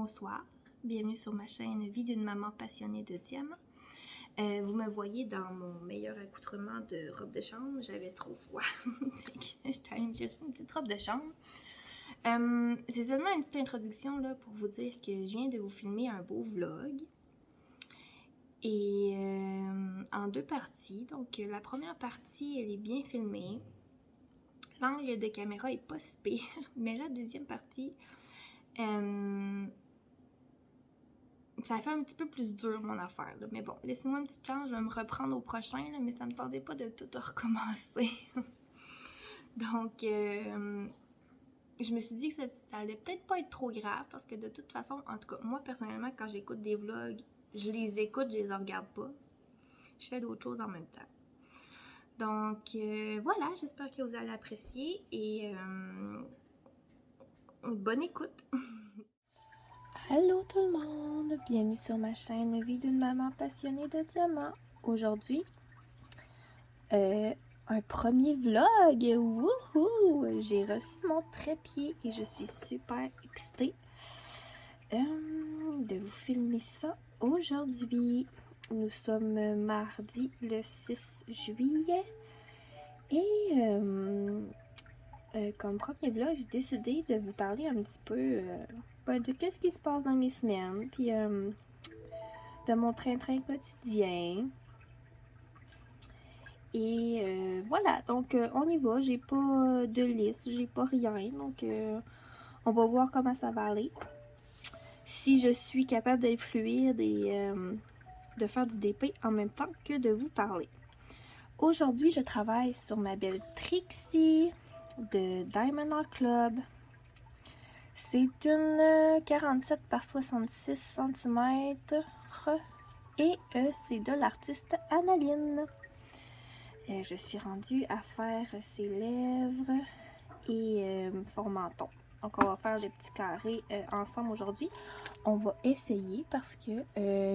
Bonsoir, bienvenue sur ma chaîne Vie d'une maman passionnée de diamants. Vous me voyez dans mon meilleur accoutrement de robe de chambre, j'avais trop froid. J'étais allée me chercher une petite robe de chambre. C'est seulement une petite introduction là, pour vous dire que je viens de vous filmer un beau vlog. Et en deux parties. Donc la première partie, elle est bien filmée. L'angle de caméra est pas si pire, mais la deuxième partie... ça fait un petit peu plus dur mon affaire, là. Mais bon, laissez-moi une petite chance, je vais me reprendre au prochain, là, mais ça me tentait pas de tout recommencer. Donc, je me suis dit que ça allait peut-être pas être trop grave, parce que de toute façon, en tout cas, moi personnellement, quand j'écoute des vlogs, je les écoute, je les regarde pas. Je fais d'autres choses en même temps. Donc, voilà, j'espère que vous allez apprécier et bonne écoute! Allô tout le monde, bienvenue sur ma chaîne Vie d'une maman passionnée de diamants. Aujourd'hui, un premier vlog, wouhou! J'ai reçu mon trépied et je suis super excitée de vous filmer ça aujourd'hui. Nous sommes mardi le 6 juillet et comme premier vlog, j'ai décidé de vous parler un petit peu de qu'est-ce qui se passe dans mes semaines, puis de mon train-train quotidien. Et voilà, donc on y va. J'ai pas de liste, j'ai pas rien, donc on va voir comment ça va aller. Si je suis capable d'être fluide et de faire du DP en même temps que de vous parler. Aujourd'hui, je travaille sur ma belle Trixie de Diamond Art Club. C'est une 47 par 66 cm et c'est de l'artiste Annaline. Je suis rendue à faire ses lèvres et son menton. Donc on va faire des petits carrés ensemble aujourd'hui. On va essayer parce que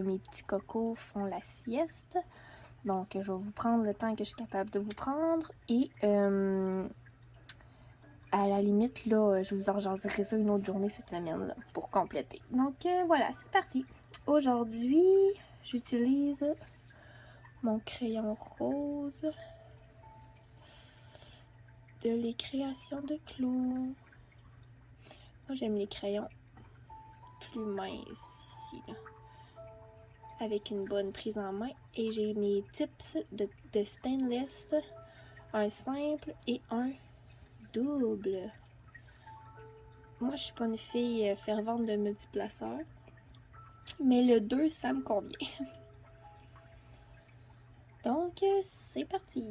mes petits cocos font la sieste. Donc je vais vous prendre le temps que je suis capable de vous prendre et à la limite, là, je vous en jaserai ça une autre journée cette semaine là, pour compléter. Donc voilà, c'est parti. Aujourd'hui, j'utilise mon crayon rose de Les Créations de Clou. Moi, j'aime les crayons plus minces ici, là, avec une bonne prise en main. Et j'ai mes tips de stainless, un simple et un double. Moi, je suis pas une fille fervente de multiplaceurs, mais le 2, ça me convient. Donc, c'est parti.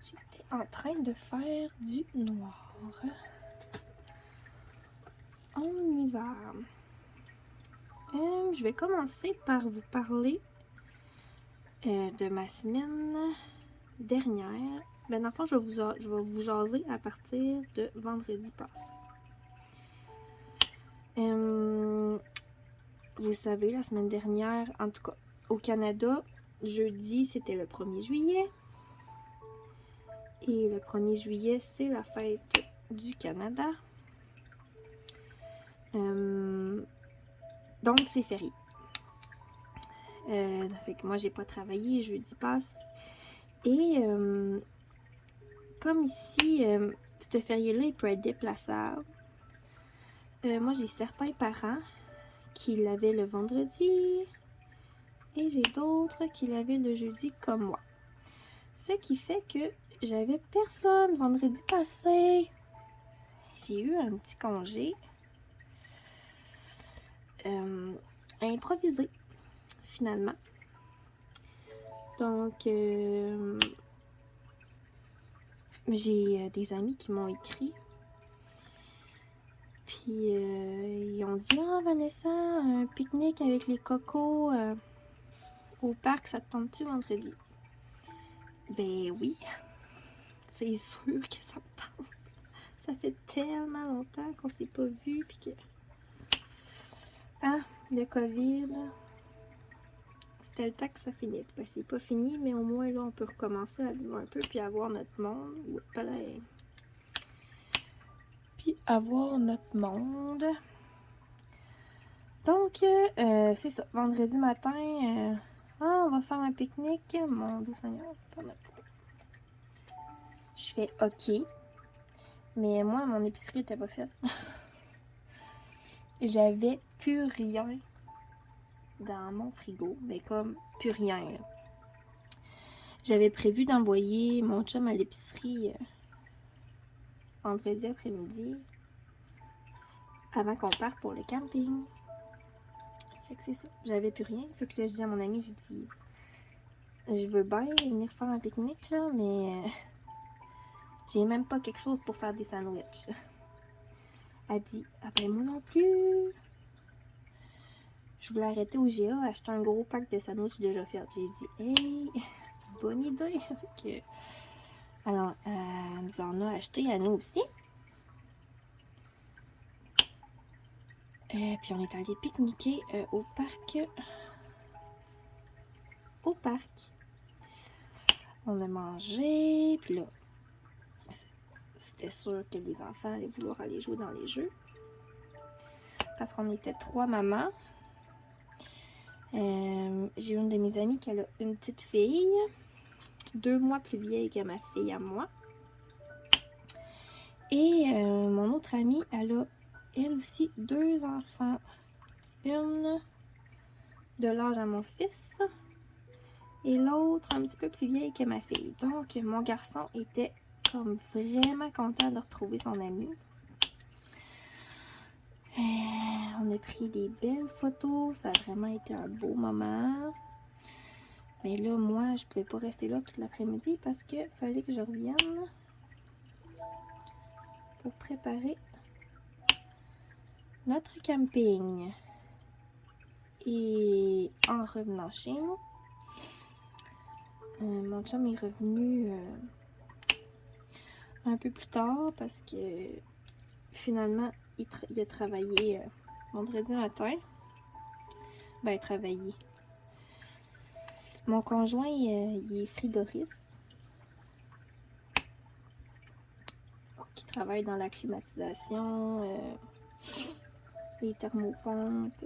J'étais en train de faire du noir. On y va. Je vais commencer par vous parler de ma semaine dernière. Ben, dans le fond, je vais vous jaser à partir de vendredi passé. Vous savez, la semaine dernière, en tout cas, au Canada, jeudi, c'était le 1er juillet. Et le 1er juillet, c'est la fête du Canada. Donc, c'est férié. Fait que moi, j'ai pas travaillé jeudi passé. Et comme ici, ce férié-là, il peut être déplaçable. Moi, j'ai certains parents qui l'avaient le vendredi et j'ai d'autres qui l'avaient le jeudi comme moi. Ce qui fait que j'avais personne vendredi passé. J'ai eu un petit congé improvisé finalement. Donc, j'ai des amis qui m'ont écrit. Puis, ils ont dit « Ah, Vanessa, un pique-nique avec les cocos au parc, ça te tente-tu vendredi? » Ben oui, c'est sûr que ça me tente. Ça fait tellement longtemps qu'on s'est pas vu, puis que... Ah, le COVID... C'était le temps que ça finisse. Ben, c'est pas fini, mais au moins, là, on peut recommencer à vivre un peu, puis avoir notre monde. puis à voir notre monde. Donc, c'est ça. Vendredi matin, on va faire un pique-nique. Mon Dieu Seigneur, attends un petit peu. Je fais OK. Mais moi, mon épicerie n'était pas faite. J'avais plus rien dans mon frigo. Mais comme plus rien. Là. J'avais prévu d'envoyer mon chum à l'épicerie vendredi après-midi. Avant qu'on parte pour le camping. Fait que c'est ça. J'avais plus rien. Fait que là, je dis à mon ami, j'ai dit, je veux bien venir faire un pique-nique, là, mais j'ai même pas quelque chose pour faire des sandwichs. Elle dit, ah ben moi non plus. Je voulais arrêter au GA, acheter un gros pack de sandwichs déjà faits. J'ai dit, hey, bonne idée. Alors, elle nous en a acheté à nous aussi. Puis on est allé pique-niquer au parc. Au parc. On a mangé, puis là, c'était sûr que les enfants allaient vouloir aller jouer dans les jeux. Parce qu'on était 3 mamans. J'ai une de mes amies qui a une petite fille, 2 mois plus vieille que ma fille à moi. Et mon autre amie, elle a elle aussi 2 enfants. Une de l'âge à mon fils et l'autre un petit peu plus vieille que ma fille. Donc mon garçon était comme vraiment content de retrouver son ami. On a pris des belles photos, ça a vraiment été un beau moment. Mais là, moi, je pouvais pas rester là toute l'après-midi parce qu'il fallait que je revienne pour préparer notre camping. Et en revenant chez nous, mon chum est revenu un peu plus tard parce que finalement, il a travaillé vendredi matin. Ben, travaillé. Mon conjoint, il est frigoriste. Qui travaille dans la climatisation, les thermopompes,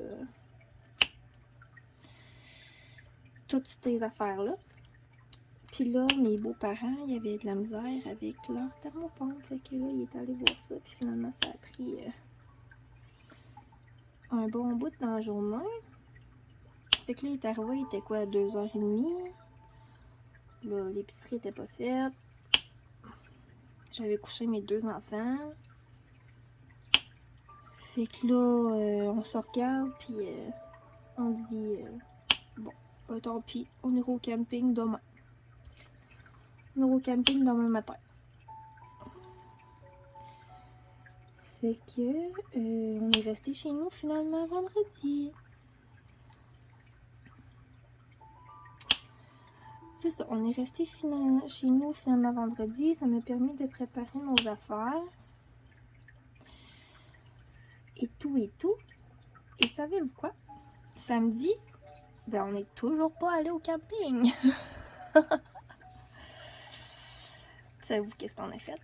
toutes ces affaires-là. Puis là, mes beaux-parents, il y avait de la misère avec leur thermopompe. Fait que là, il est allé voir ça. Puis finalement, ça a pris un bon bout dans la journée. Fait que là, il est arrivé, il était quoi, 2h30. Là, l'épicerie était pas faite. J'avais couché mes 2 enfants. Fait que là, on se regarde, puis on dit, bon, ben, tant pis, on ira au camping demain. On ira au camping demain matin. Fait que on est resté chez nous finalement vendredi. C'est ça, on est resté chez nous finalement vendredi. Ça m'a permis de préparer nos affaires. Et tout et tout. Et savez-vous quoi? Samedi, ben on n'est toujours pas allé au camping. Savez-vous qu'est-ce qu'on a fait?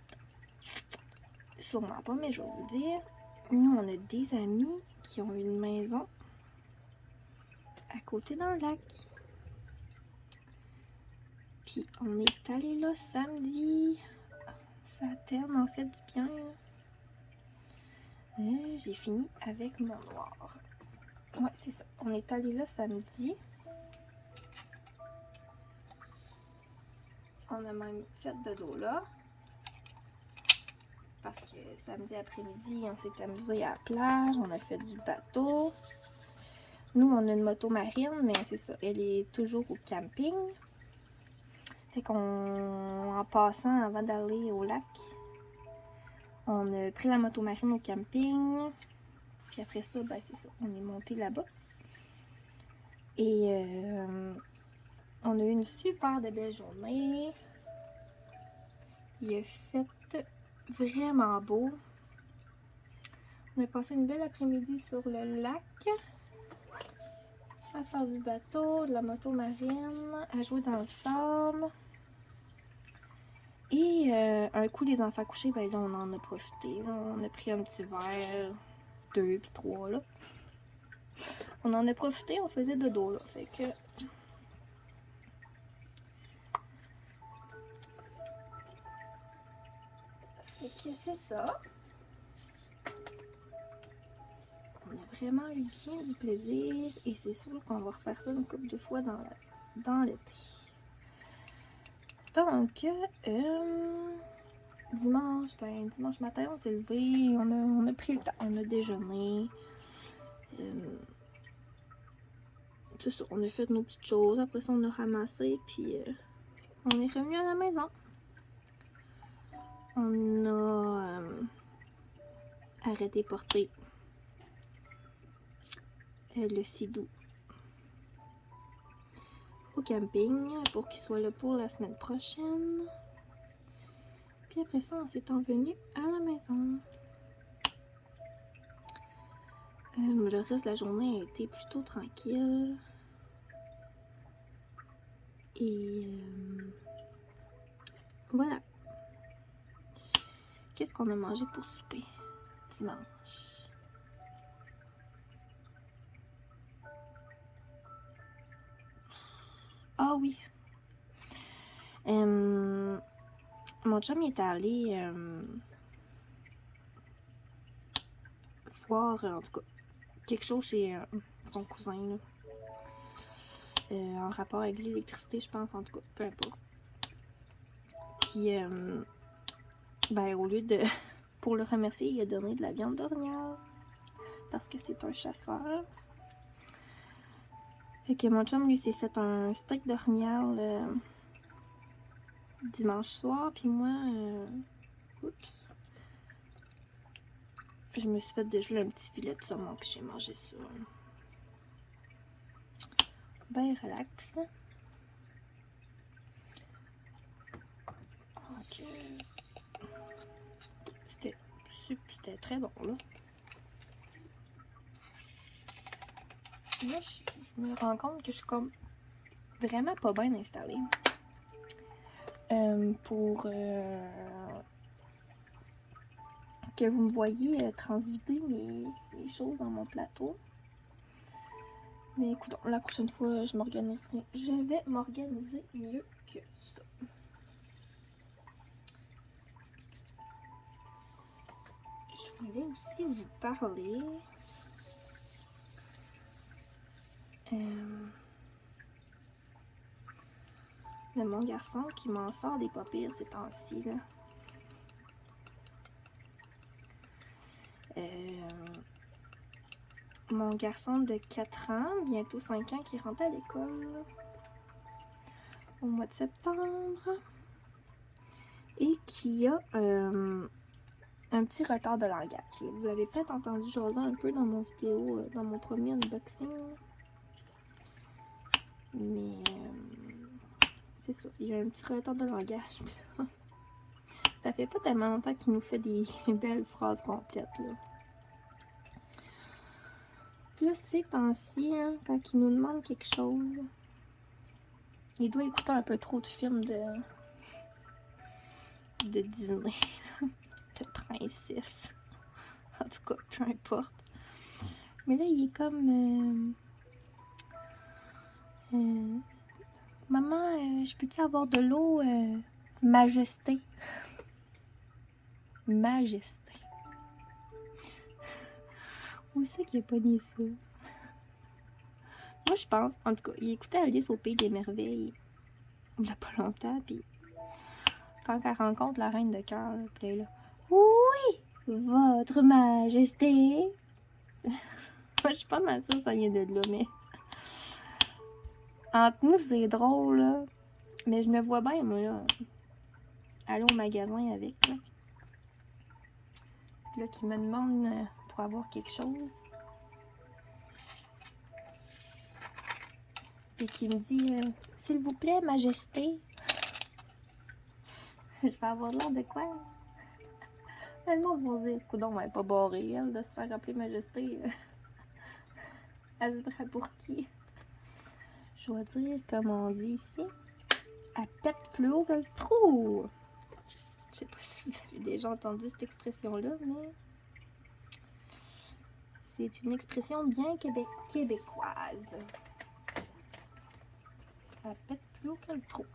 Sûrement pas, mais je vais vous dire. Nous, on a des amis qui ont une maison à côté d'un lac. Puis on est allé là samedi. Ça a tellement fait du bien. J'ai fini avec mon noir. Ouais, c'est ça. On est allé là samedi. On a même fait de dos là. Parce que samedi après-midi, on s'est amusé à la plage. On a fait du bateau. Nous, on a une moto marine, mais c'est ça. Elle est toujours au camping. Fait qu'on, en passant, avant d'aller au lac, on a pris la moto marine au camping. Puis après ça, ben c'est ça. On est monté là-bas. Et on a eu une super de belle journée. Il a fait vraiment beau. On a passé une belle après-midi sur le lac. À faire du bateau, de la moto marine, à jouer dans le sable. Et un coup, les enfants couchés, ben là, on en a profité. Là. On a pris un petit verre, 2 puis 3, là. On en a profité, on faisait dodo, là. Fait que c'est ça. On a vraiment eu bien du plaisir et c'est sûr qu'on va refaire ça une couple de fois dans l'été. Donc, dimanche matin, on s'est levé, on a pris le temps, on a déjeuné. C'est ça, on a fait nos petites choses. Après ça, on a ramassé, puis on est revenu à la maison. On a arrêté de porter le Sidou au camping pour qu'il soit là pour la semaine prochaine. Puis après ça, on s'est envenu à la maison. Le reste de la journée a été plutôt tranquille. Et voilà. Qu'est-ce qu'on a mangé pour souper dimanche? Ah oui. Mon chum est allé voir, en tout cas, quelque chose chez son cousin, là. En rapport avec l'électricité, je pense, en tout cas, peu importe. Puis, ben, au lieu de... Pour le remercier, il a donné de la viande d'orignal. Parce que c'est un chasseur. Fait que mon chum, lui, s'est fait un steak d'orignal dimanche soir. Puis moi, je me suis fait dégeler un petit filet de saumon. Puis j'ai mangé ça. Ben relax. Ok. C'était très bon, là. Là, je me rends compte que je suis comme vraiment pas bien installée. Pour que vous me voyez transvider mes choses dans mon plateau. Mais écoute, la prochaine fois, je vais m'organiser mieux que ça. Je voulais aussi vous parler de mon garçon qui m'en sort des pas pires ces temps-ci, là. Mon garçon de 4 ans, bientôt 5 ans, qui rentre à l'école au mois de septembre et qui a un petit retard de langage. Vous avez peut-être entendu jaser un peu dans mon vidéo, dans mon premier unboxing. Mais c'est ça, il y a un petit retard de langage. Ça fait pas tellement longtemps qu'il nous fait des belles phrases complètes, là. Puis là, ces temps-ci, hein, quand il nous demande quelque chose, il doit écouter un peu trop de films de Disney, de princesse. En tout cas, peu importe. Mais là, il est comme... Maman, je peux-tu avoir de l'eau, majesté? Majesté. Où c'est qu'il a pogné ça? Moi, je pense, en tout cas, il écoutait Alice au Pays des Merveilles il n'y a pas longtemps, puis quand elle rencontre la Reine de Cœur, puis elle est là, oui, votre majesté. Moi, je suis pas mal sûre que ça vient de là, mais entre nous, c'est drôle, là. Mais je me vois bien, moi, là, aller au magasin avec, là. Là, qui me demande pour avoir quelque chose. Et qui me dit, s'il vous plaît, majesté. Je vais avoir l'air de quoi? Le monde va dire, coudonc, elle n'est pas barrée, elle, de se faire appeler majesté. Elle se prend pour qui? Je vais dire, comme on dit ici, elle pète plus haut que le trou. Je sais pas si vous avez déjà entendu cette expression-là, mais c'est une expression bien québécoise. Ça pète plus haut que le trou.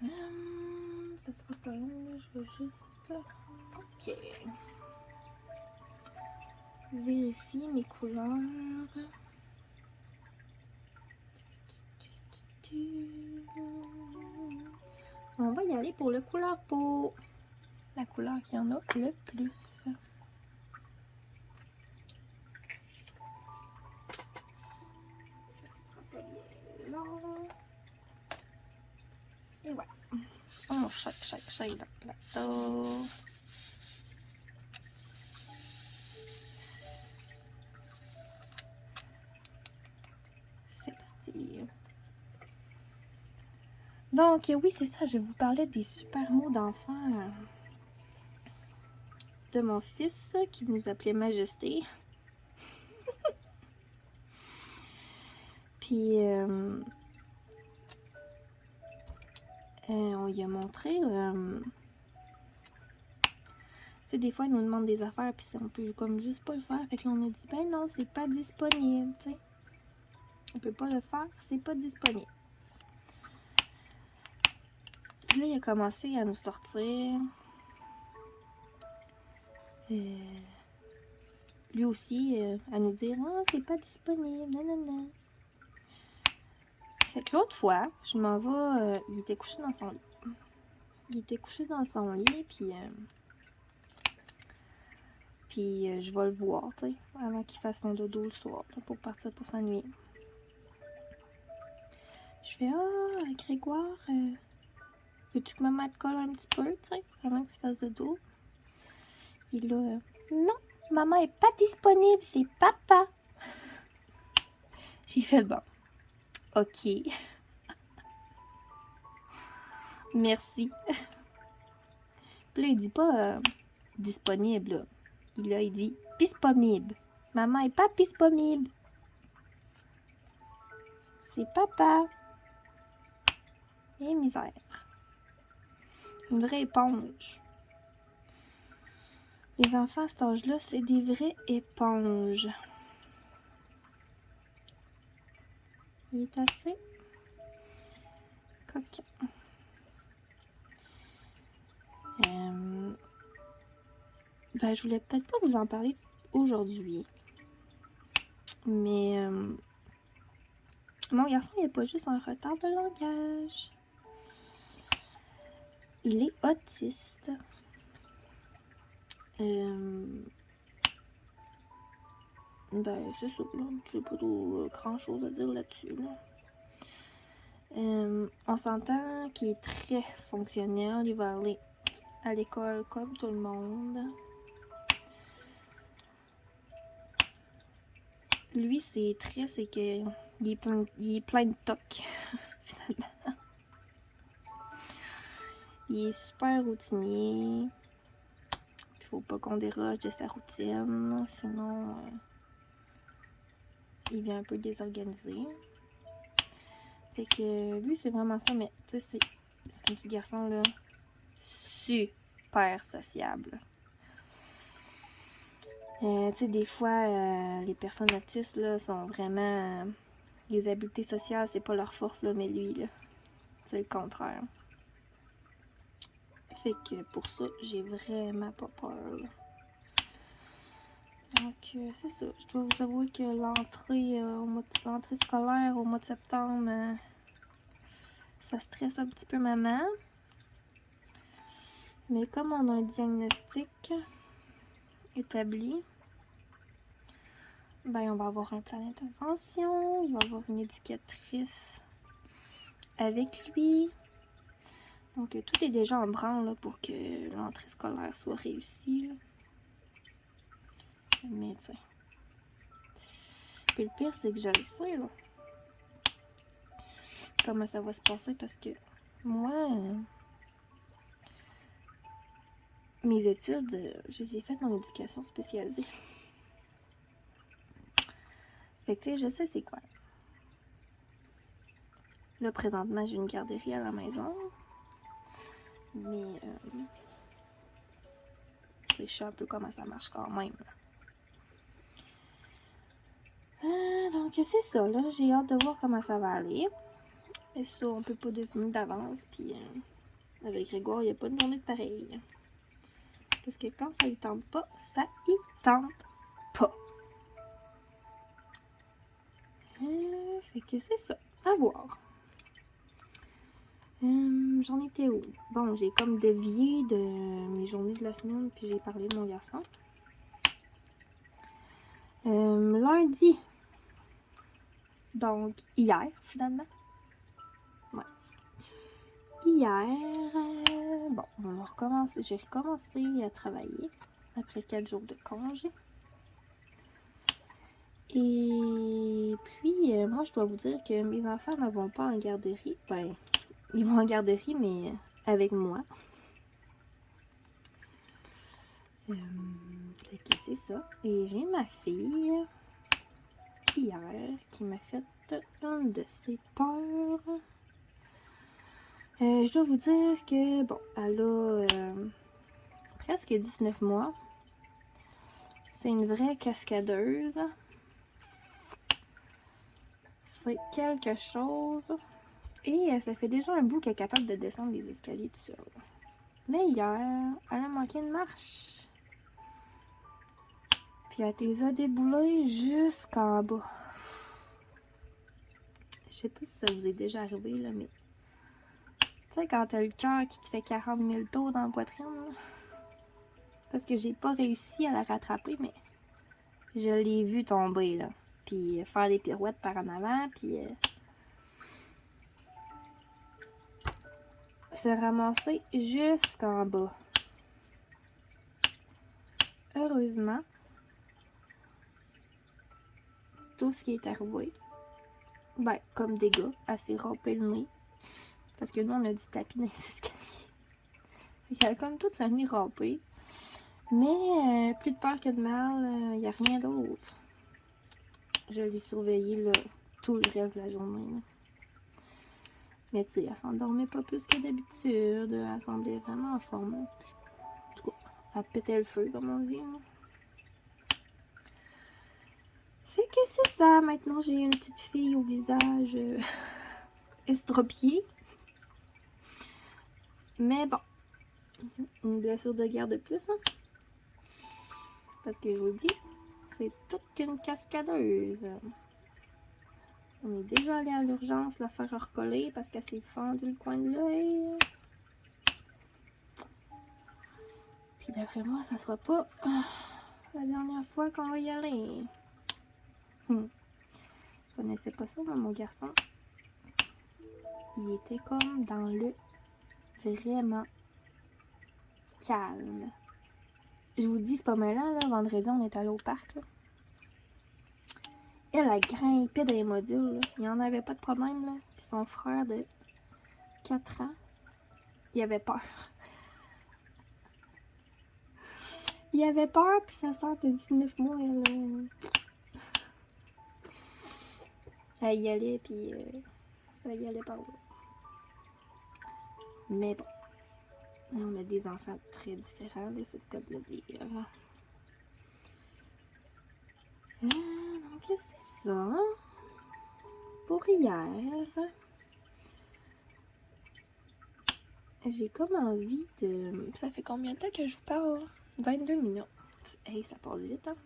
Ça sera pas long, là. Je vais juste... Ok. Vérifie mes couleurs. On va y aller pour le couleur peau. La couleur qui en a le plus. Ça sera pas bien long. Et voilà. On shake dans le plateau. C'est parti. Donc, oui, c'est ça. Je vous parlais des super mots d'enfant de mon fils qui nous appelait Majesté. Puis, on lui a montré. Tu sais, des fois, il nous demande des affaires, puis on peut comme juste pas le faire. Fait que là, on a dit, ben non, c'est pas disponible, tu sais. On peut pas le faire, c'est pas disponible. Puis là, il a commencé à nous sortir. Lui aussi, à nous dire, ah, c'est pas disponible, nanana. Fait que l'autre fois, je m'en vais, il était couché dans son lit. Il était couché dans son lit, puis je vais le voir, tu sais, avant qu'il fasse son dodo le soir, là, pour partir pour sa nuit. Je fais, ah, Grégoire, veux-tu que maman te colle un petit peu, tu sais, avant que tu fasses dodo? Il est là, non, maman est pas disponible, c'est papa. J'ai fait, bon, ok. Merci. Puis là, il dit pas disponible, là. Il dit disponible. Maman est pas disponible. C'est papa. Et misère. Une vraie éponge. Les enfants à cet âge-là, c'est des vraies éponges. Il est assez coquin. Ben, je voulais peut-être pas vous en parler aujourd'hui. Mais mon garçon, il n'a pas juste un retard de langage. Il est autiste. Ben, c'est ça, là. J'ai pas grand chose à dire là-dessus, là. On s'entend qu'il est très fonctionnel. Il va aller à l'école comme tout le monde. Lui, c'est que il est plein de tocs, finalement. Il est super routinier. Il faut pas qu'on déroge de sa routine, sinon il vient un peu désorganisé. Fait que lui, c'est vraiment ça, mais tu sais, c'est un petit garçon, là, super sociable. Tu sais, des fois, les personnes autistes, là, sont vraiment... les habiletés sociales, c'est pas leur force, là, mais lui, là, c'est le contraire. Fait que pour ça, j'ai vraiment pas peur, là. Donc, c'est ça. Je dois vous avouer que l'entrée scolaire au mois de septembre, ça stresse un petit peu maman. Mais comme on a un diagnostic établi, ben on va avoir un plan d'intervention, il va y avoir une éducatrice avec lui. Donc tout est déjà en branle là, pour que l'entrée scolaire soit réussie, là. Mais tu sais. Puis le pire, c'est que je le sais, là. Comment ça va se passer parce que moi, mes études, je les ai faites en éducation spécialisée. Fait que tu sais, je sais c'est quoi. Là, présentement, j'ai une garderie à la maison. Mais je sais un peu comment ça marche quand même. Donc c'est ça, là. J'ai hâte de voir comment ça va aller. Et ça, on peut pas deviner d'avance. Puis avec Grégoire, il n'y a pas de journée de pareil. Parce que quand ça y tente pas, ça y tente pas. Fait que c'est ça. À voir. J'en étais où? Bon, j'ai comme dévié de mes journées de la semaine, puis j'ai parlé de mon garçon. Lundi. Donc, hier, finalement. Ouais. Hier, bon, j'ai recommencé à travailler après 4 jours de congé. Et puis, moi, je dois vous dire que mes enfants ne vont pas en garderie. Ben, ils vont en garderie, mais avec moi. Fait que c'est ça. Et j'ai ma fille, hier, qui m'a fait une de ses peurs. Je dois vous dire que, bon, elle a presque 19 mois. C'est une vraie cascadeuse. C'est quelque chose. Et ça fait déjà un bout qu'elle est capable de descendre les escaliers tout seul. Mais hier, elle a manqué une marche. Puis elle les a déboulés jusqu'en bas. Je sais pas si ça vous est déjà arrivé, là, mais... Tu sais, quand t'as le cœur qui te fait 40 000 tours dans la poitrine, là. Parce que j'ai pas réussi à la rattraper, mais... Je l'ai vue tomber, là. Puis faire des pirouettes par en avant, puis... se ramasser jusqu'en bas. Heureusement, tout ce qui est arrivé, ben, comme dégâts, elle s'est râpé le nez. Parce que nous, on a du tapis dans les escaliers. Elle a comme tout le nez râpé. Mais plus de peur que de mal, il n'y a rien d'autre. Je l'ai surveillée là, tout le reste de la journée. Là. Mais tu sais, elle s'endormait pas plus que d'habitude. Elle semblait vraiment en forme. Là. En tout cas, elle pétait le feu, comme on dit. Là. Fait que c'est ça. Maintenant, j'ai une petite fille au visage estropié. Mais bon, une blessure de guerre de plus. Hein? Parce que je vous le dis, c'est toute qu'une cascadeuse. On est déjà allé à l'urgence la faire recoller parce qu'elle s'est fendue le coin de l'œil. Puis d'après moi, ça sera pas la dernière fois qu'on va y aller. Je connaissais pas ça, mon garçon. Il était comme dans le vraiment calme. Je vous dis, c'est pas malin, là. Vendredi, on est allé au parc, là. Elle a grimpé dans les modules, là. Il n'y en avait pas de problème, là. Puis son frère de 4 ans, il avait peur. Il avait peur, puis sa soeur de 19 mois, elle y allait, puis ça y allait pas. Mais bon, on a des enfants très différents, là, c'est le cas de le dire. Donc, c'est ça. Pour hier, j'ai comme envie de... Ça fait combien de temps que je vous parle? 22 minutes. Hey, ça passe vite, hein?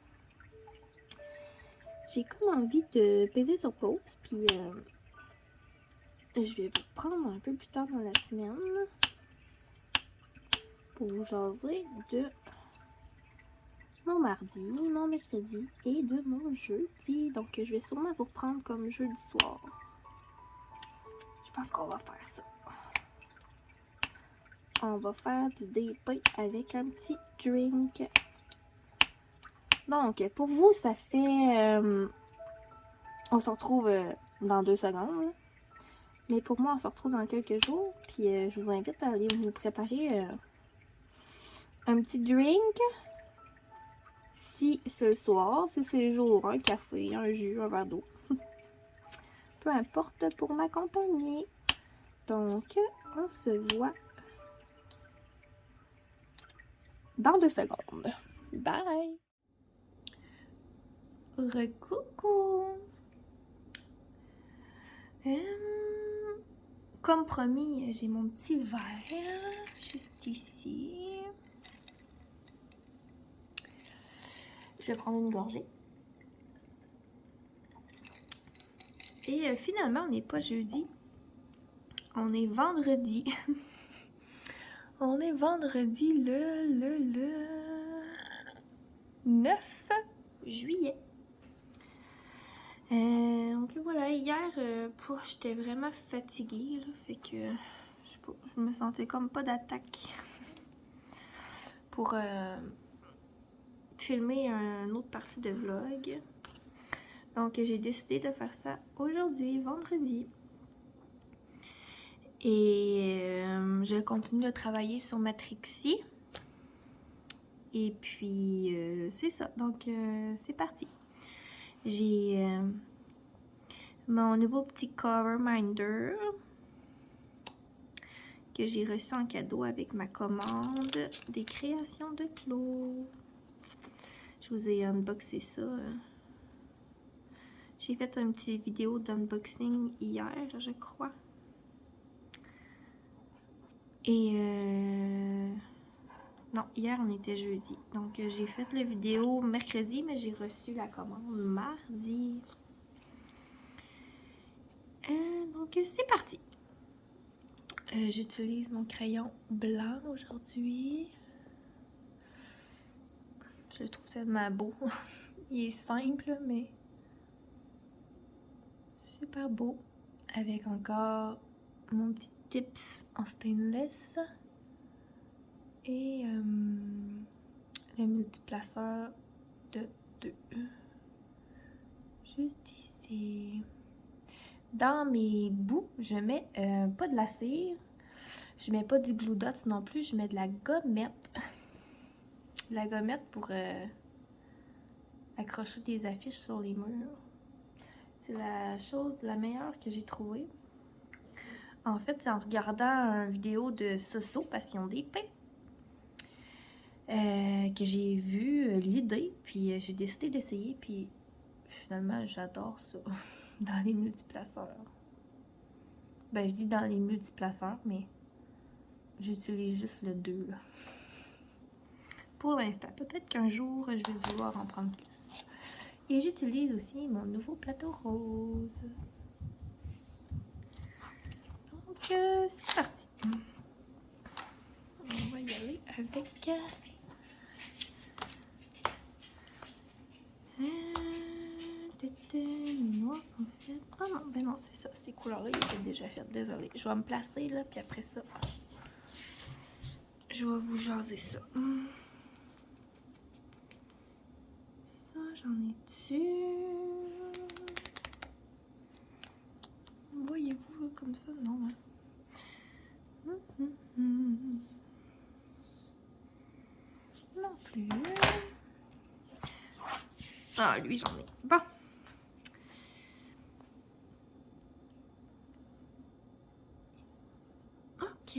J'ai comme envie de peser sur pause, puis je vais vous prendre un peu plus tard dans la semaine pour vous jaser de mon mardi, mon mercredi et de mon jeudi. Donc, je vais sûrement vous reprendre comme jeudi soir. Je pense qu'on va faire ça. On va faire du DP avec un petit drink. Donc, pour vous, ça fait... on se retrouve dans 2 secondes. Là. Mais pour moi, on se retrouve dans quelques jours. Puis, je vous invite à aller vous préparer un petit drink. Si c'est le soir, si c'est le jour, un café, un jus, un verre d'eau. Peu importe pour m'accompagner. Donc, on se voit dans 2 secondes. Bye! Recoucou! Comme promis, j'ai mon petit verre juste ici. Je vais prendre une gorgée. Et finalement, on n'est pas jeudi. On est vendredi. On est vendredi le 9 juillet. Donc voilà, hier, j'étais vraiment fatiguée, là, fait que je me sentais comme pas d'attaque pour filmer une autre partie de vlog. Donc j'ai décidé de faire ça aujourd'hui, vendredi. Et je continue de travailler sur Matrixie. Et puis c'est ça, donc c'est parti. J'ai mon nouveau petit cover minder que j'ai reçu en cadeau avec ma commande des créations de Claude. Je vous ai unboxé ça. J'ai fait une petite vidéo d'unboxing hier, je crois. Et non, hier on était jeudi. Donc j'ai fait la vidéo mercredi, mais j'ai reçu la commande mardi. Donc c'est parti. J'utilise mon crayon blanc aujourd'hui. Je le trouve tellement beau. Il est simple, mais super beau. Avec encore mon petit tips en stainless. Et le multiplaceur de 2. Juste ici. Dans mes bouts, je mets pas de la cire. Je mets pas du glue dots non plus. Je mets de la gommette. De la gommette pour accrocher des affiches sur les murs. C'est la chose la meilleure que j'ai trouvée. En fait, c'est en regardant une vidéo de Soso, Passion d'épée, que j'ai vu l'idée, puis j'ai décidé d'essayer, puis finalement, j'adore ça dans les multiplaceurs. Ben, je dis dans les multiplaceurs, mais j'utilise juste le 2, là. Pour l'instant, peut-être qu'un jour, je vais vouloir en prendre plus. Et j'utilise aussi mon nouveau plateau rose. Donc, c'est parti. On va y aller avec... les noirs sont faits... Ah non, ben non, c'est ça. Ces couleurs-là, ils étaient déjà faites. Désolée. Je vais me placer, là, puis après ça, je vais vous jaser ça. Ça, j'en ai dessus. Voyez-vous, là, comme ça? Non, hein? Non plus. Ah, lui, j'en ai. Bon. Ok,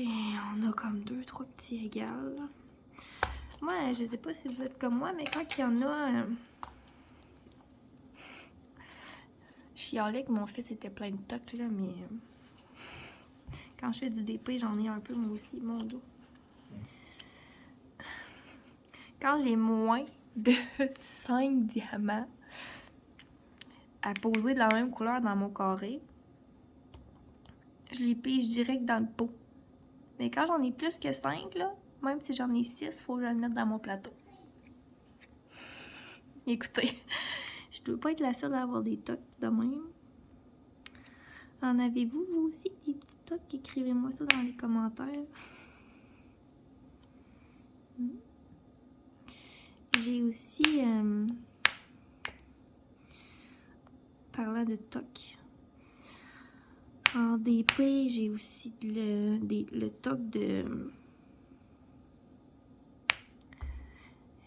on a comme 2-3 petits égales. Moi, je sais pas si vous êtes comme moi, mais quand il y en a... Je chialais que mon fils était plein de tocs, là, mais... Quand je fais du DP, j'en ai un peu, moi aussi, mon dos. Quand j'ai moins de 5 diamants à poser de la même couleur dans mon carré, je les pige direct dans le pot. Mais quand j'en ai plus que 5, là, même si j'en ai 6, il faut que je le mette dans mon plateau. Écoutez, je dois pas être la seule à avoir des tocs de même. En avez-vous, vous aussi, des petits tocs? Écrivez-moi ça dans les commentaires. J'ai aussi, parlant de toc, en DP, j'ai aussi le toc de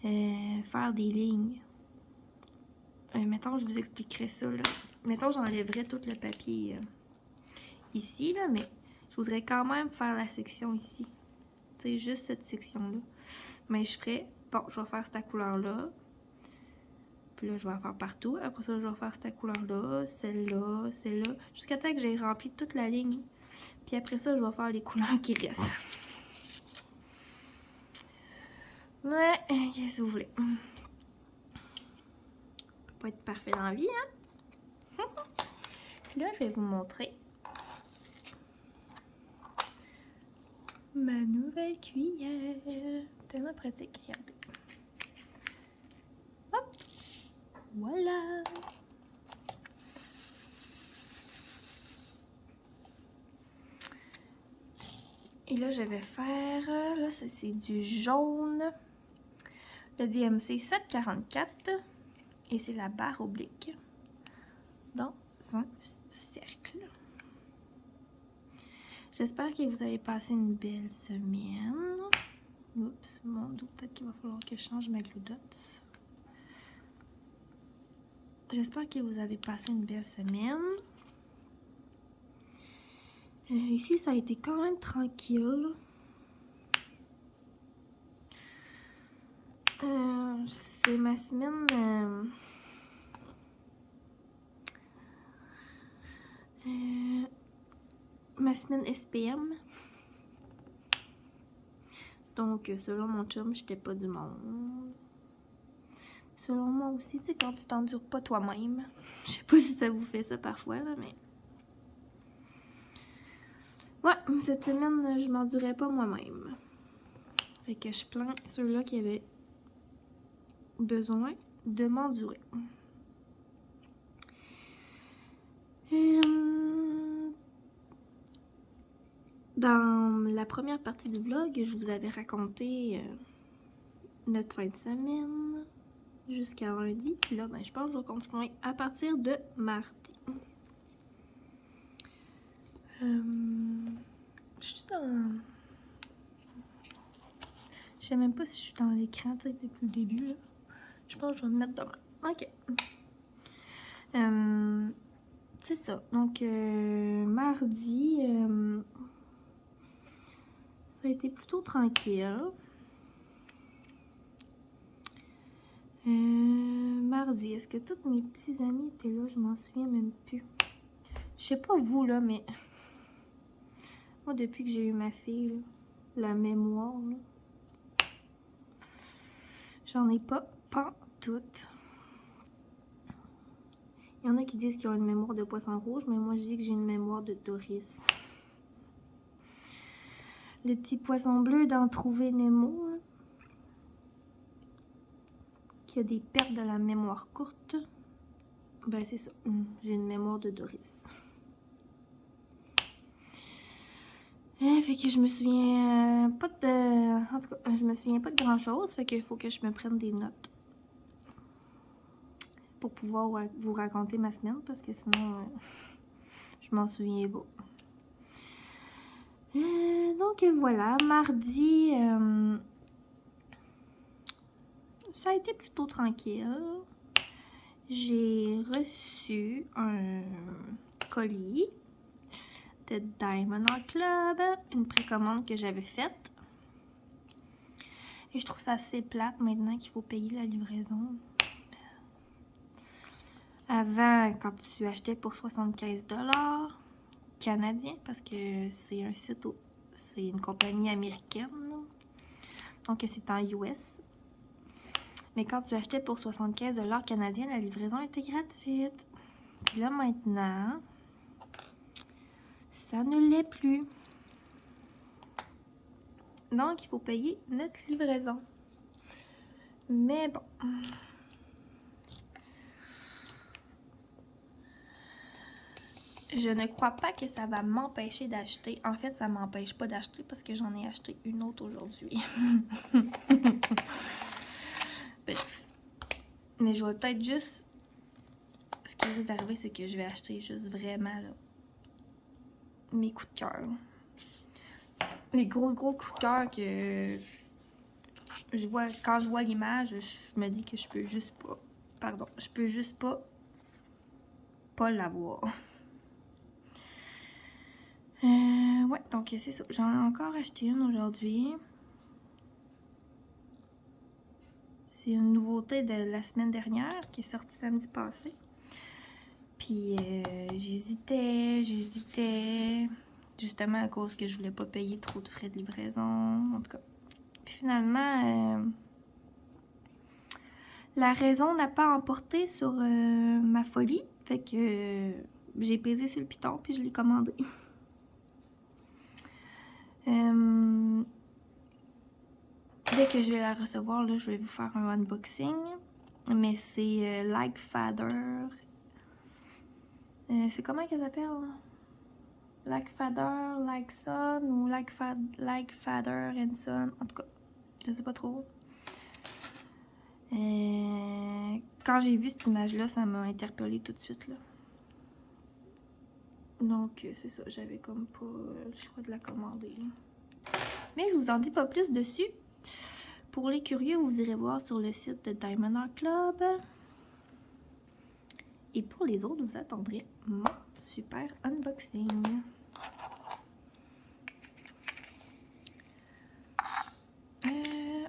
faire des lignes. Mettons, je vous expliquerai ça, là. Mettons, j'enlèverais tout le papier ici, là, mais je voudrais quand même faire la section ici. sais, juste cette section-là. Mais je ferais, bon, je vais faire cette couleur-là. Puis là, je vais en faire partout. Après ça, je vais faire cette couleur-là, celle-là, celle-là. Jusqu'à temps que j'ai rempli toute la ligne. Puis après ça, je vais faire les couleurs qui restent. Ouais, qu'est-ce que vous voulez? Ça peut pas être parfait dans la vie, hein? Puis là, je vais vous montrer ma nouvelle cuillère. Tellement pratique, regardez. Hop! Voilà! Et là, je vais faire, là, c'est du jaune, le DMC 744, et c'est la barre oblique dans un cercle. J'espère que vous avez passé une belle semaine. Oups, mon dos, peut-être qu'il va falloir que je change ma glue dots. J'espère que vous avez passé une belle semaine. Ici, ça a été quand même tranquille. C'est ma semaine... ma semaine SPM. Donc, selon mon chum, j'étais pas du monde. Selon moi aussi, tu sais, quand tu t'endures pas toi-même. Je sais pas si ça vous fait ça parfois, là, mais... Ouais, cette semaine, je m'endurais pas moi-même. Fait que je plains ceux-là qui avaient besoin de m'endurer. Dans la première partie du vlog, je vous avais raconté notre fin de semaine jusqu'à lundi. Puis là, ben, je pense que je vais continuer à partir de mardi. Je suis dans... Je sais même pas si je suis dans l'écran, tu sais, depuis le début, là. Je pense que je vais me mettre demain. Ok. C'est ça. Donc, mardi, ça a été plutôt tranquille. Mardi, est-ce que tous mes petits amis étaient là? Je m'en souviens même plus. Je sais pas vous, là, mais... Moi, depuis que j'ai eu ma fille, là, la mémoire, là, j'en ai pas toutes. Il y en a qui disent qu'ils ont une mémoire de poisson rouge, mais moi, je dis que j'ai une mémoire de Doris. Les petits poissons bleus d'en trouver Nemo, là, qui a des pertes de la mémoire courte. Ben, c'est ça. J'ai une mémoire de Doris. Fait que je me souviens pas de... En tout cas, je me souviens pas de grand-chose. Fait qu'il faut que je me prenne des notes. Pour pouvoir vous raconter ma semaine. Parce que sinon, je m'en souviens pas. Donc voilà, mardi... ça a été plutôt tranquille. J'ai reçu un colis de Diamond Art Club, une précommande que j'avais faite. Et je trouve ça assez plate maintenant qu'il faut payer la livraison. Avant, quand tu achetais pour 75$ canadiens, parce que c'est un site, c'est une compagnie américaine, donc c'est en US. Mais quand tu achetais pour 75$ canadiens, la livraison était gratuite. Puis là maintenant, ça ne l'est plus. Donc, il faut payer notre livraison. Mais bon. Je ne crois pas que ça va m'empêcher d'acheter. En fait, ça m'empêche pas d'acheter parce que j'en ai acheté une autre aujourd'hui. Bref. Mais je vais peut-être juste... Ce qui risque d'arriver, c'est que je vais acheter juste vraiment là, mes coups de cœur. Les gros coups de cœur que... je vois, quand je vois l'image, je me dis que je peux juste pas... Pardon. Je peux juste pas l'avoir. Ouais, donc c'est ça. J'en ai encore acheté une aujourd'hui. C'est une nouveauté de la semaine dernière qui est sortie samedi passé. Puis j'hésitais, justement à cause que je voulais pas payer trop de frais de livraison, en tout cas. Puis finalement, la raison n'a pas emporté sur ma folie, fait que j'ai pesé sur le piton puis je l'ai commandé. Dès que je vais la recevoir, là, je vais vous faire un unboxing. Mais c'est Like Father. C'est comment qu'elle s'appelle? Like Father, Like Son ou Like Father and Son. En tout cas, je sais pas trop. Quand j'ai vu cette image-là, ça m'a interpellée tout de suite, là. Donc, c'est ça. J'avais comme pas le choix de la commander, là. Mais je vous en dis pas plus dessus. Pour les curieux, vous irez voir sur le site de Diamond Art Club. Et pour les autres, vous attendrez mon super unboxing.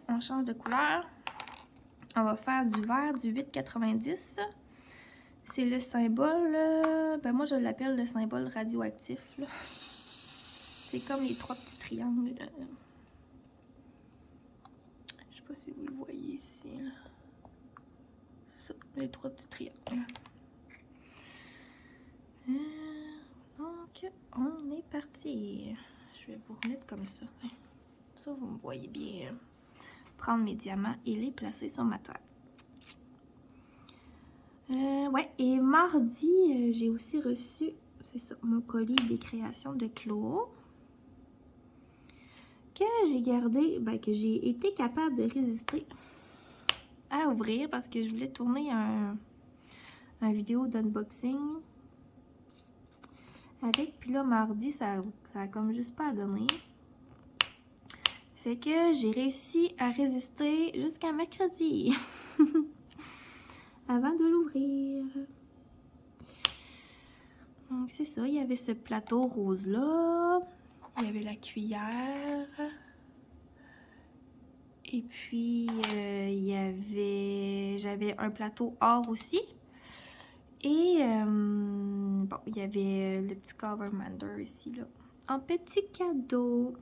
On change de couleur. On va faire du vert du 8,90. C'est le symbole, ben moi je l'appelle le symbole radioactif. C'est comme les 3 petits triangles. Je sais pas si vous le voyez ici. C'est ça, les 3 petits triangles. Donc, on est parti. Je vais vous remettre comme ça. Ça, vous me voyez bien prendre mes diamants et les placer sur ma toile. Ouais, et mardi, j'ai aussi reçu, c'est ça, mon colis des créations de Chloé. Que j'ai gardé, ben que j'ai été capable de résister à ouvrir parce que je voulais tourner un vidéo d'unboxing avec. Puis là, mardi, ça a comme juste pas donné. Fait que j'ai réussi à résister jusqu'à mercredi. Avant de l'ouvrir. Donc c'est ça, il y avait ce plateau rose là. Il y avait la cuillère. Et puis j'avais un plateau or aussi. Et bon, il y avait le petit Covermander ici là. En petit cadeau.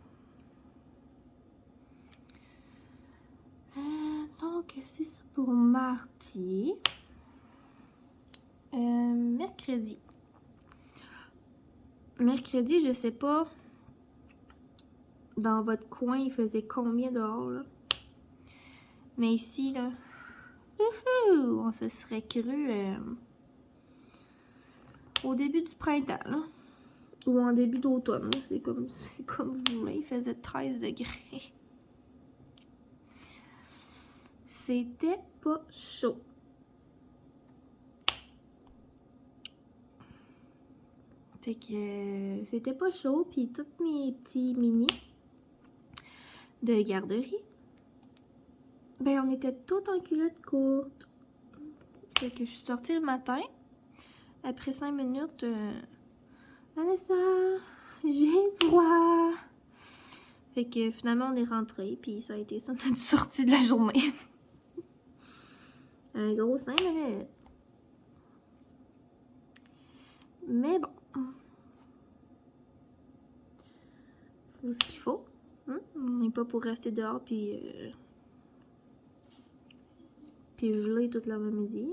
Donc c'est ça pour mardi. Mercredi. Mercredi, je sais pas dans votre coin il faisait combien dehors là. Mais ici là, on se serait cru au début du printemps là. Ou en début d'automne, c'est comme vous voulez, il faisait 13 degrés. C'était pas chaud. Fait que c'était pas chaud, puis tous mes petits mini de garderie, ben on était tous en culotte courte. Fait que je suis sortie le matin, après 5 minutes, Vanessa, j'ai froid. Fait que finalement on est rentré, puis ça a été ça notre sortie de la journée. Un gros 5 minutes. Mais bon. Faut ce qu'il faut. On n'est pas pour rester dehors puis geler toute l'avant-midi.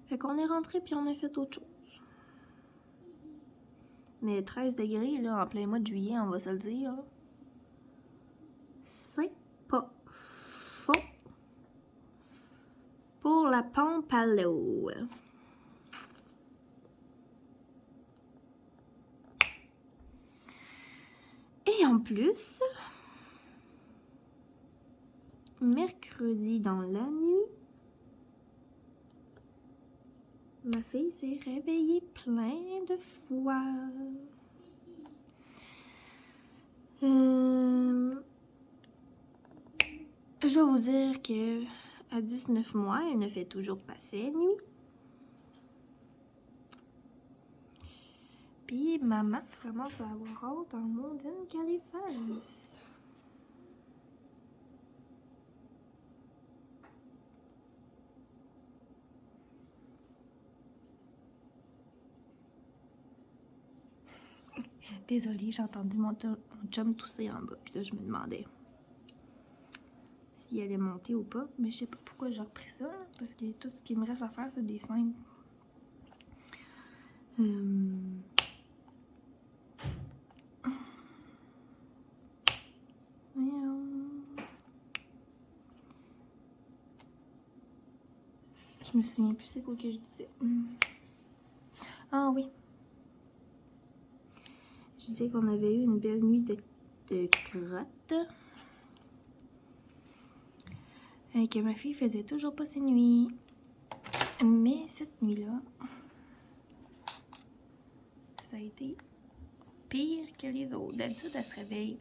Fait qu'on est rentré puis on a fait autre chose. Mais 13 degrés là, en plein mois de juillet, on va se le dire. C'est pas chaud. Pour la pompe à l'eau. Et en plus, mercredi dans la nuit, ma fille s'est réveillée plein de fois. Je dois vous dire que à 19 mois, elle ne fait toujours pas ses nuits. Puis maman commence à avoir hâte en mondaine qu'elle les fasse. Désolée, j'ai entendu mon chum tousser en bas. Puis là, je me demandais s'il allait monter ou pas. Mais je sais pas pourquoi j'ai repris ça. Là, parce que tout ce qui me reste à faire, c'est des simples. Je me souviens plus c'est quoi que je disais. Ah oui. Je disais qu'on avait eu une belle nuit de crotte. Et que ma fille faisait toujours pas ses nuits. Mais cette nuit-là, ça a été pire que les autres. D'habitude, elle se réveille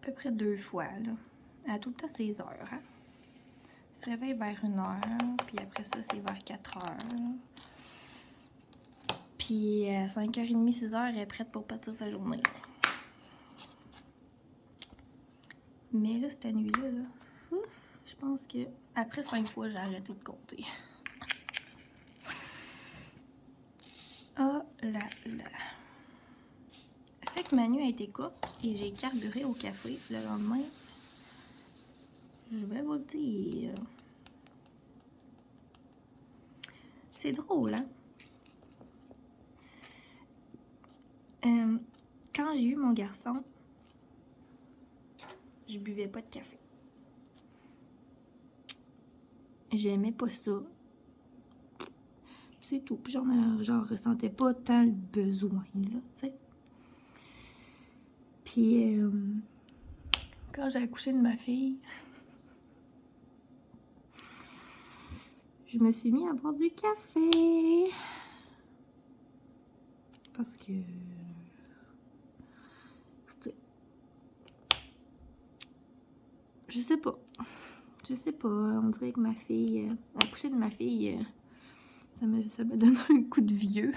à peu près 2 fois. Là. Elle a tout le temps ses heures. Hein? Elle se réveille vers 1h, puis après ça, c'est vers 4h. Puis à 5h30, 6h, elle est prête pour partir sa journée. Mais là, cette nuit-là, je pense que après 5 fois, j'ai arrêté de compter. Oh là là. Fait que ma nuit a été courte et j'ai carburé au café le lendemain. Je vais vous le dire. C'est drôle, hein? Quand j'ai eu mon garçon, je buvais pas de café. J'aimais pas ça. C'est tout. Puis j'en ressentais pas tant le besoin, là, tu sais. Puis, quand j'ai accouché de ma fille, je me suis mis à boire du café. Parce que... Je sais pas. Je sais pas. On dirait que ma fille... accoucher de ma fille... Ça me donne un coup de vieux.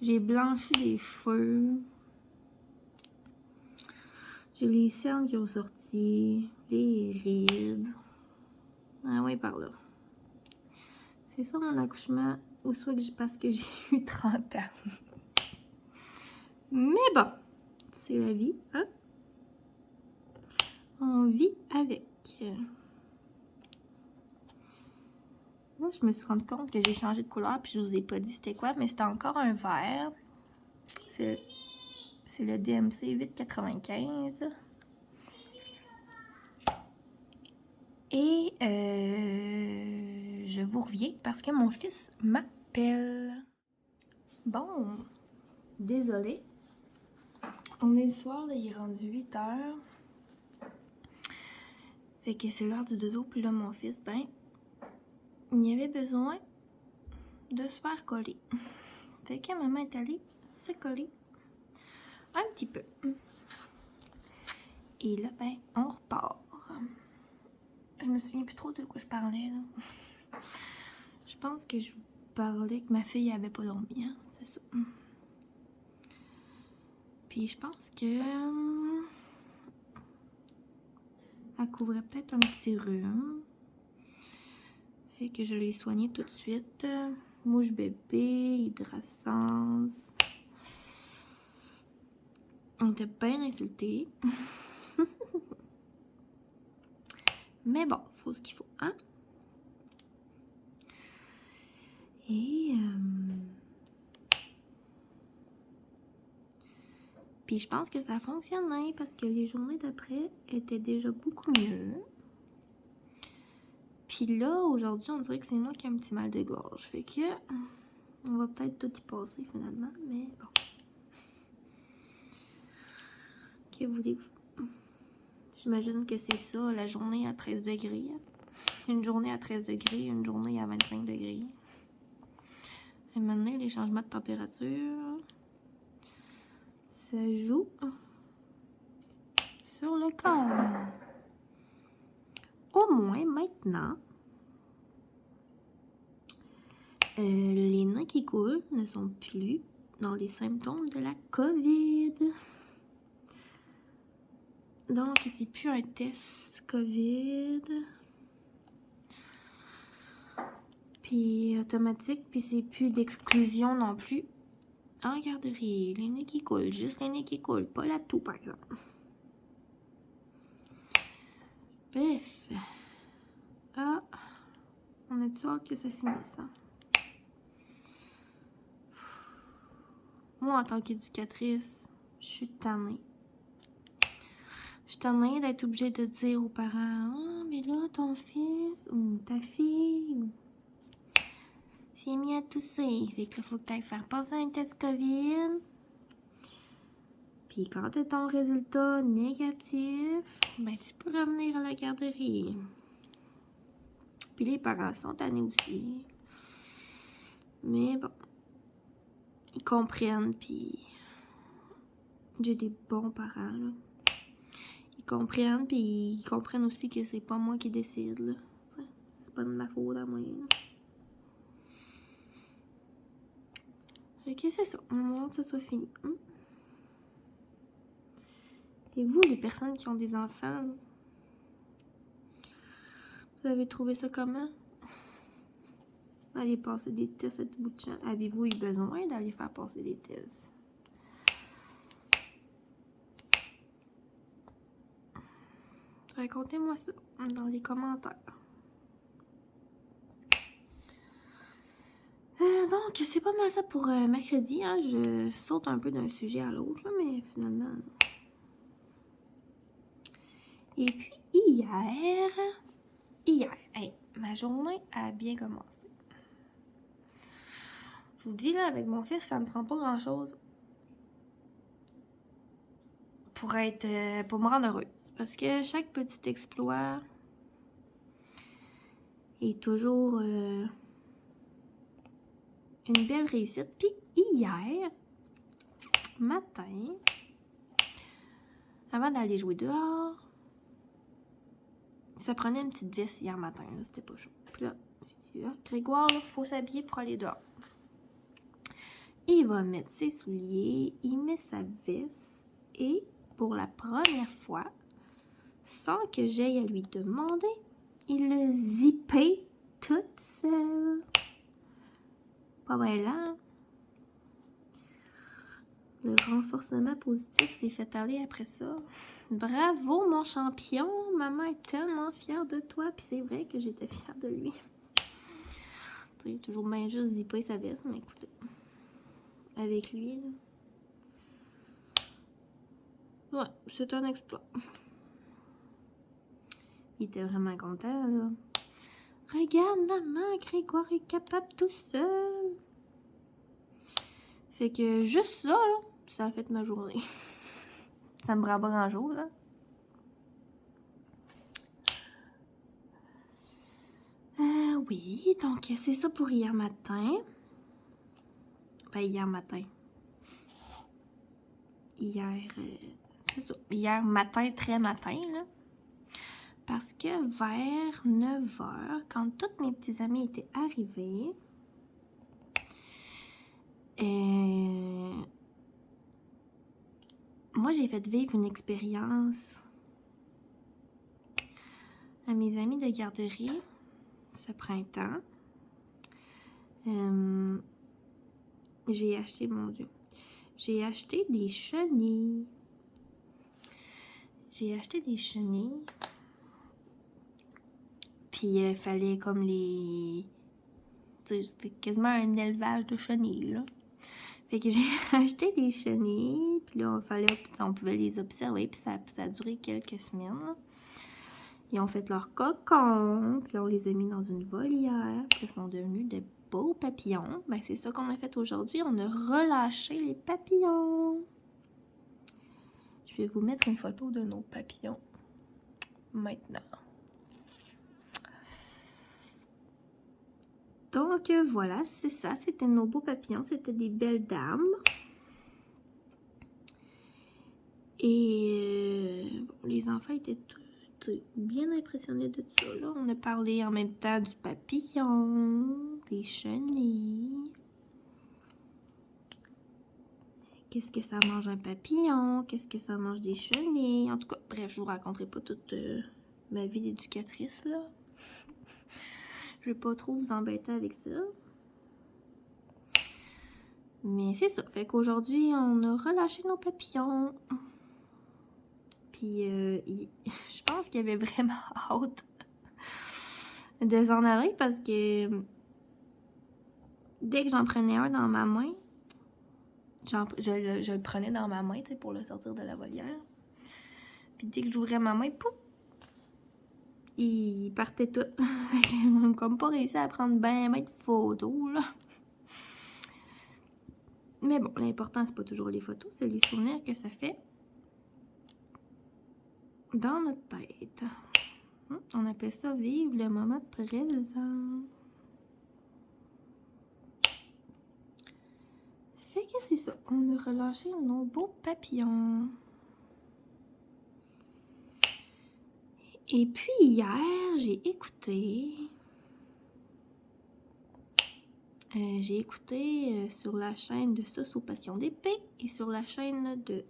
J'ai blanchi les cheveux. J'ai les cernes qui ont sorti. Les rides. Ah oui, par là. C'est soit mon accouchement ou soit parce que j'ai eu 30 ans. Mais bon, c'est la vie, hein? On vit avec. Moi, je me suis rendu compte que j'ai changé de couleur, puis je vous ai pas dit c'était quoi, mais c'était encore un vert. C'est le DMC 895. Et je vous reviens parce que mon fils m'appelle. Bon, désolé. On est le soir, là, il est rendu 8h. Fait que c'est l'heure du dodo, puis là, mon fils, ben, il avait besoin de se faire coller. Fait que maman est allée se coller un petit peu. Et là, ben, on repart. Je me souviens plus trop de quoi je parlais, là. Je pense que je vous parlais que ma fille avait pas dormi, hein, c'est ça. Puis je pense que... elle couvrait peut-être un petit rhume. Fait que je l'ai soigné tout de suite. Mouche bébé, hydrascence. On était bien insultés. Mais bon, faut ce qu'il faut, hein? Et... puis je pense que ça fonctionnait parce que les journées d'après étaient déjà beaucoup mieux. Puis là, aujourd'hui, on dirait que c'est moi qui ai un petit mal de gorge. Fait que... on va peut-être tout y passer finalement, mais bon. Que voulez-vous? J'imagine que c'est ça, la journée à 13 degrés. Une journée à 13 degrés, une journée à 25 degrés. Et maintenant, les changements de température, ça joue sur le corps. Au moins maintenant, les nains qui coulent ne sont plus dans les symptômes de la COVID. Donc, c'est plus un test COVID. Puis automatique, puis c'est plus d'exclusion non plus en garderie. Les nez qui coulent, juste les nez qui coulent, pas la toux par exemple. Bref. Ah, on a du hâte que ça finisse. Hein? Moi, en tant qu'éducatrice, je suis tannée. Je suis tannée d'être obligée de dire aux parents, ah, mais là, ton fils ou ta fille s'est mis à tousser. Fait que là, faut que tu ailles faire passer un test COVID. Puis quand tu as ton résultat négatif, ben tu peux revenir à la garderie. Puis les parents sont tannés aussi. Mais bon, ils comprennent, puis j'ai des bons parents, là. Ils comprennent, puis ils comprennent aussi que c'est pas moi qui décide, là. C'est pas de ma faute à moi, là. Fait que c'est ça, on a hâte que ça soit fini. Et vous, les personnes qui ont des enfants, vous avez trouvé ça comment? Aller passer des tests à tout bout de champ. Avez-vous eu besoin d'aller faire passer des tests? Racontez-moi ça dans les commentaires. Donc, c'est pas mal ça pour mercredi. Hein. Je saute un peu d'un sujet à l'autre, mais finalement... Et puis, hier, hey, ma journée a bien commencé. Je vous dis, là, avec mon fils, ça me prend pas grand-chose pour me rendre heureuse. Parce que chaque petit exploit est toujours une belle réussite. Puis hier matin, avant d'aller jouer dehors, ça prenait une petite veste hier matin, là, c'était pas chaud. Puis là, j'ai dit, ah, Grégoire, il faut s'habiller pour aller dehors. Il va mettre ses souliers, il met sa veste et pour la première fois, sans que j'aille à lui demander, il l'a zippé toute seule. Pas mal là. Le renforcement positif s'est fait aller après ça. Bravo mon champion, maman est tellement fière de toi, puis c'est vrai que j'étais fière de lui. Tu sais, toujours bien juste zipper sa veste, mais écoutez, avec lui, là. Ouais, c'est un exploit. Il était vraiment content, là. Regarde, maman, Grégoire est capable tout seul. Fait que juste ça, là, ça a fait ma journée. Ça me prend pas grand-chose, là. Oui, donc c'est ça pour hier matin. Ben, hier matin. C'est ça. Hier matin, très matin, là. Parce que vers 9h, quand tous mes petits amis étaient arrivés, moi, j'ai fait vivre une expérience à mes amis de garderie ce printemps. J'ai acheté, mon Dieu, j'ai acheté des chenilles. Puis il fallait comme les... C'était quasiment un élevage de chenilles, là. Fait que j'ai acheté des chenilles, puis là, on pouvait les observer, puis ça a duré quelques semaines, là. Ils ont fait leur cocon, puis là, on les a mis dans une volière, puis ils sont devenus de beaux papillons. Ben, c'est ça qu'on a fait aujourd'hui, on a relâché les papillons. Je vais vous mettre une photo de nos papillons, maintenant. Donc, voilà, c'est ça, c'était nos beaux papillons, c'était des belles dames. Et bon, les enfants étaient tous bien impressionnés de ça, là. On a parlé en même temps du papillon, des chenilles. Qu'est-ce que ça mange un papillon? Qu'est-ce que ça mange des chenilles? En tout cas, bref, je vous raconterai pas toute ma vie d'éducatrice, là. Je vais pas trop vous embêter avec ça. Mais c'est ça. Fait qu'aujourd'hui, on a relâché nos papillons. Puis, je pense qu'il y avait vraiment hâte de s'en aller parce que dès que j'en prenais un dans ma main, je le prenais dans ma main, tu sais, pour le sortir de la volière. Puis dès que j'ouvrais ma main, pouf! Il partait tout. On n'a comme pas réussi à prendre ben de photos, là. Mais bon, l'important, c'est pas toujours les photos, c'est les souvenirs que ça fait dans notre tête. On appelle ça vivre le moment présent. Fait que c'est ça. On a relâché nos beaux papillons. Et puis hier, j'ai écouté sur la chaîne de Sauce aux Passions d'épée et sur la chaîne de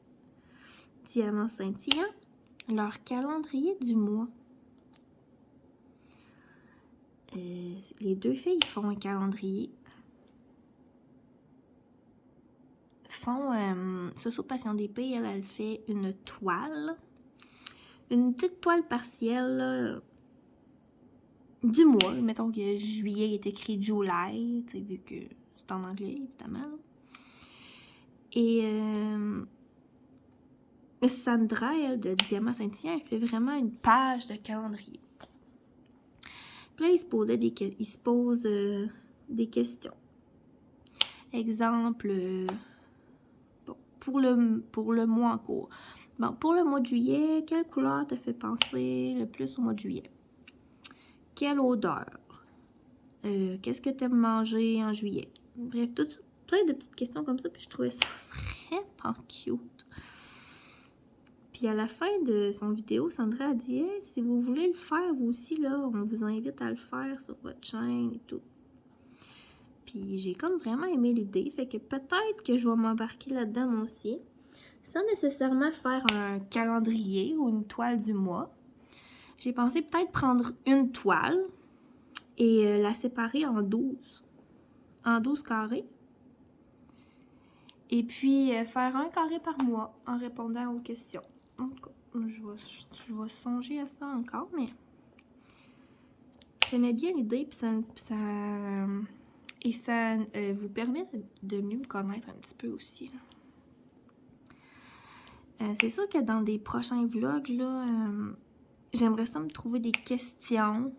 Diamant Scintillant leur calendrier du mois. Les deux filles font un calendrier. Sauce aux Passions d'épée, elle fait une toile. Une petite toile partielle là, du mois. Mettons que juillet est écrit July, tu sais, vu que c'est en anglais, évidemment. Et Sandra, elle, de Diamant Scintillant, elle fait vraiment une page de calendrier. Puis là, il se pose des questions. Exemple, bon, pour le mois en cours. Bon, pour le mois de juillet, quelle couleur te fait penser le plus au mois de juillet? Quelle odeur? Qu'est-ce que tu aimes manger en juillet? Bref, plein de petites questions comme ça, puis je trouvais ça vraiment cute. Puis à la fin de son vidéo, Sandra a dit hey, si vous voulez le faire, vous aussi, là, on vous invite à le faire sur votre chaîne et tout. Puis j'ai comme vraiment aimé l'idée, fait que peut-être que je vais m'embarquer là-dedans moi aussi, sans nécessairement faire un calendrier ou une toile du mois. J'ai pensé peut-être prendre une toile et la séparer en 12 carrés. Et puis faire un carré par mois en répondant aux questions. Donc, je vais songer à ça encore, mais j'aimais bien l'idée, puis ça vous permet de mieux me connaître un petit peu aussi. C'est sûr que dans des prochains vlogs, là, j'aimerais ça me trouver des questions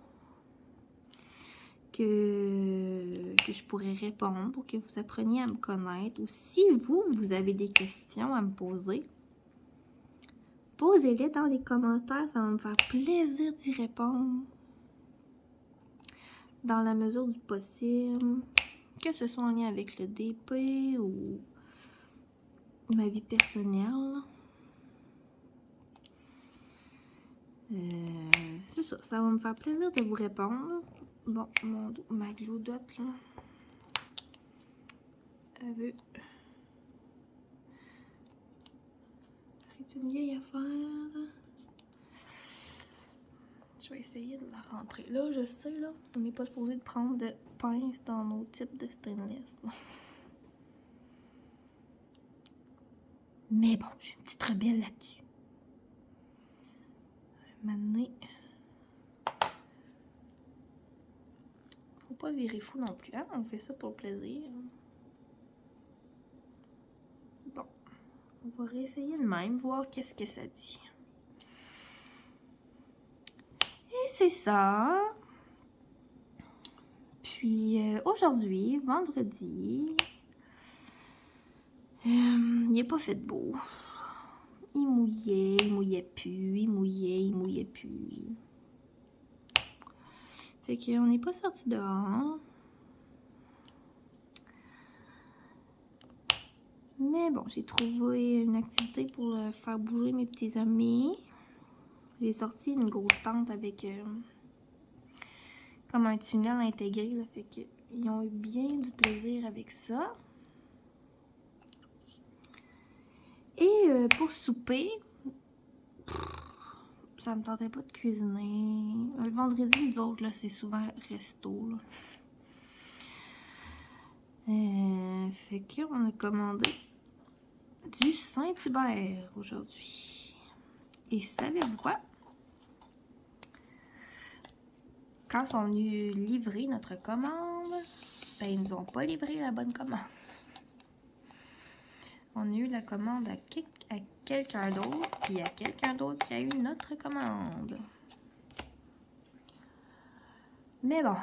que je pourrais répondre pour que vous appreniez à me connaître. Ou si vous avez des questions à me poser, posez-les dans les commentaires, ça va me faire plaisir d'y répondre. Dans la mesure du possible, que ce soit en lien avec le DP ou ma vie personnelle. C'est ça, ça va me faire plaisir de vous répondre. Bon, ma glaudotte, là, elle veut... C'est une vieille affaire. Je vais essayer de la rentrer. Là, je sais, là, on n'est pas supposé de prendre de pince dans nos types de stainless. Là. Mais bon, j'ai une petite rebelle là-dessus. Maintenant, faut pas virer fou non plus, hein? On fait ça pour le plaisir. Bon, on va réessayer de même, voir qu'est-ce que ça dit. Et c'est ça. Puis aujourd'hui, vendredi, il n'est pas fait beau. Il mouillait plus, il mouillait plus. Fait qu'on n'est pas sorti dehors. Mais bon, j'ai trouvé une activité pour faire bouger mes petits amis. J'ai sorti une grosse tente avec comme un tunnel intégré. Là, fait qu'ils ont eu bien du plaisir avec ça. Et pour souper, ça me tentait pas de cuisiner. Le vendredi, nous autres, là, c'est souvent resto. Là. Fait qu'on a commandé du Saint-Hubert aujourd'hui. Et savez-vous quoi? Quand ils sont venus livrer notre commande, ben ils nous ont pas livré la bonne commande. On a eu la commande à quelqu'un d'autre, puis il y a quelqu'un d'autre qui a eu notre commande. Mais bon,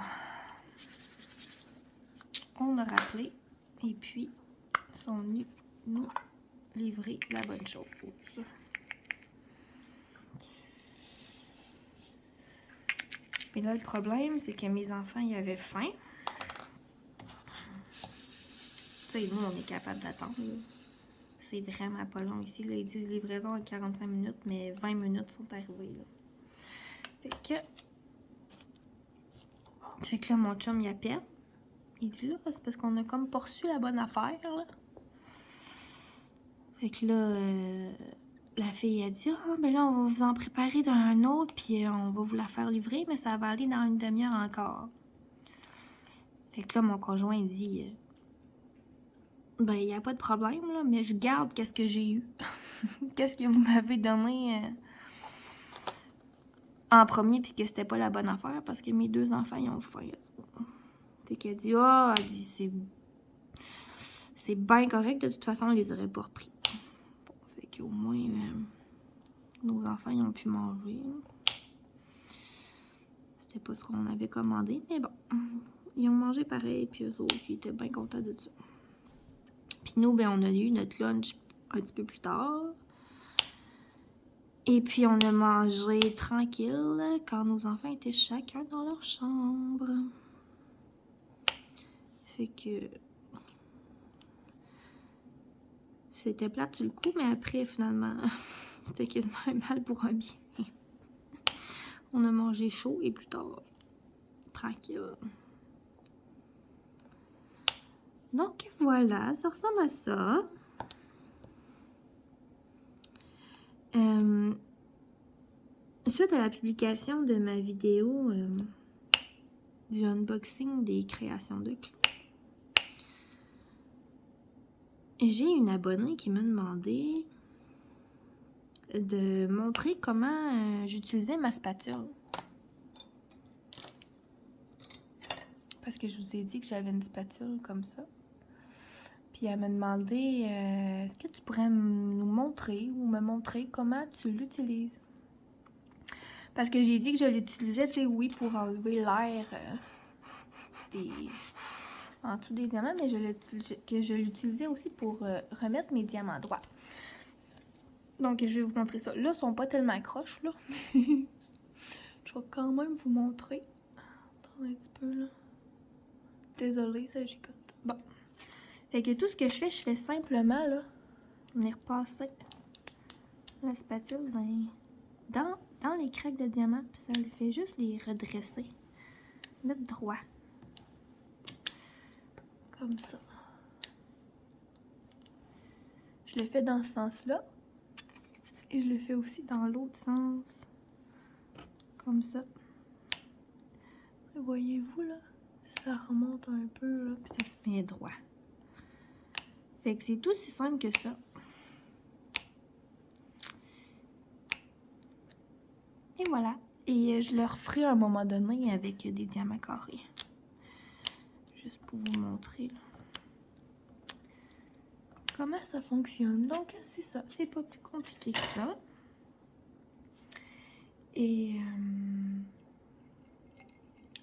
on a rappelé et puis ils sont venus nous livrer la bonne chose. Mais là, le problème, c'est que mes enfants, ils avaient faim. Tu sais, nous, on est capable d'attendre. C'est vraiment pas long ici. Là, ils disent livraison à 45 minutes, mais 20 minutes sont arrivées. Là. Fait que là, mon chum, il appelle. Il dit là, c'est parce qu'on a comme pas reçu la bonne affaire. Là. Fait que là, la fille a dit ah, ben là, on va vous en préparer d'un autre, puis on va vous la faire livrer, mais ça va aller dans une demi-heure encore. Fait que là, mon conjoint, il dit ben, il n'y a pas de problème, là, mais je garde qu'est-ce que j'ai eu. Qu'est-ce que vous m'avez donné en premier, puis que c'était pas la bonne affaire, parce que mes deux enfants, ils ont faim. Fait qu'elle dit ah, elle dit c'est bien correct, de toute façon, on les aurait pas repris. Bon, fait qu'au moins, nos enfants, ils ont pu manger. C'était pas ce qu'on avait commandé, mais bon. Ils ont mangé pareil, puis eux autres, ils étaient bien contents de ça. Puis nous, ben, on a eu notre lunch un petit peu plus tard. Et puis, on a mangé tranquille quand nos enfants étaient chacun dans leur chambre. Fait que... C'était plate sur le coup, mais après, finalement, c'était quasiment un mal pour un bien. On a mangé chaud et plus tard, tranquille. Donc, voilà, ça ressemble à ça. Suite à la publication de ma vidéo du unboxing des créations de clous, j'ai une abonnée qui m'a demandé de montrer comment j'utilisais ma spatule. Parce que je vous ai dit que j'avais une spatule comme ça. Puis elle m'a demandé est-ce que tu pourrais nous montrer ou me montrer comment tu l'utilises? Parce que j'ai dit que je l'utilisais, tu sais, oui, pour enlever l'air en dessous des diamants, mais que je l'utilisais aussi pour remettre mes diamants droits. Donc, je vais vous montrer ça. Là, ils sont pas tellement accroches, là. Je vais quand même vous montrer. Attendez un petit peu, là. Désolée, ça gigote. Bon. Fait que tout ce que je fais simplement, là, venir passer la spatule dans les craques de diamant, puis ça fait juste les redresser. Mettre droit. Comme ça. Je le fais dans ce sens-là. Et je le fais aussi dans l'autre sens. Comme ça. Voyez-vous, là? Ça remonte un peu, là, puis ça se met droit. Fait que c'est tout aussi simple que ça. Et voilà. Et je le referai à un moment donné avec des diamants carrés. Juste pour vous montrer, là, comment ça fonctionne. Donc, c'est ça. C'est pas plus compliqué que ça. Et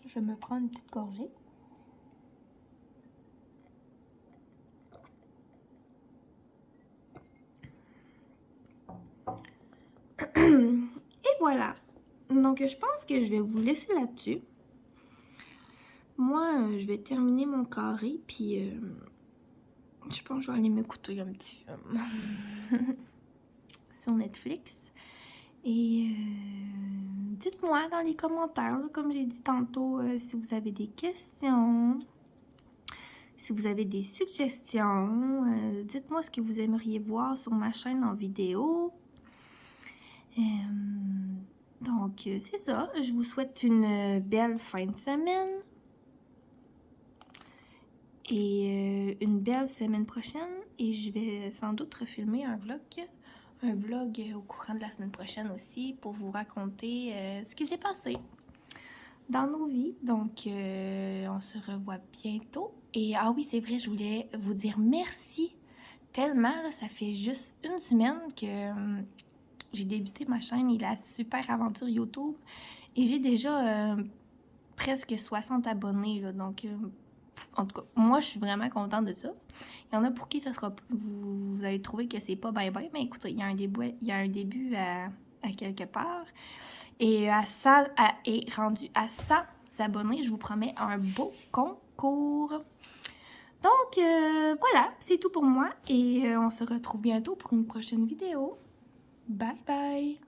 je vais me prendre une petite gorgée. Et voilà. Donc, je pense que je vais vous laisser là-dessus. Moi, je vais terminer mon carré, puis je pense que je vais aller m'écouter un petit film sur Netflix. Et dites-moi dans les commentaires, là, comme j'ai dit tantôt, si vous avez des questions, si vous avez des suggestions, dites-moi ce que vous aimeriez voir sur ma chaîne en vidéo. Donc, c'est ça. Je vous souhaite une belle fin de semaine. Et une belle semaine prochaine et je vais sans doute refilmer un vlog au courant de la semaine prochaine aussi pour vous raconter ce qui s'est passé dans nos vies. Donc, on se revoit bientôt. Et ah oui, c'est vrai, je voulais vous dire merci tellement. Là, ça fait juste une semaine que j'ai débuté ma chaîne et la super aventure YouTube. Et j'ai déjà presque 60 abonnés. Là, donc, en tout cas, moi, je suis vraiment contente de ça. Il y en a pour qui ça sera... Vous allez trouver que c'est pas ben ben, mais écoutez, il y a un début à quelque part. Et rendu à 100 abonnés, je vous promets un beau concours. Donc, voilà, c'est tout pour moi. Et on se retrouve bientôt pour une prochaine vidéo. Bye bye!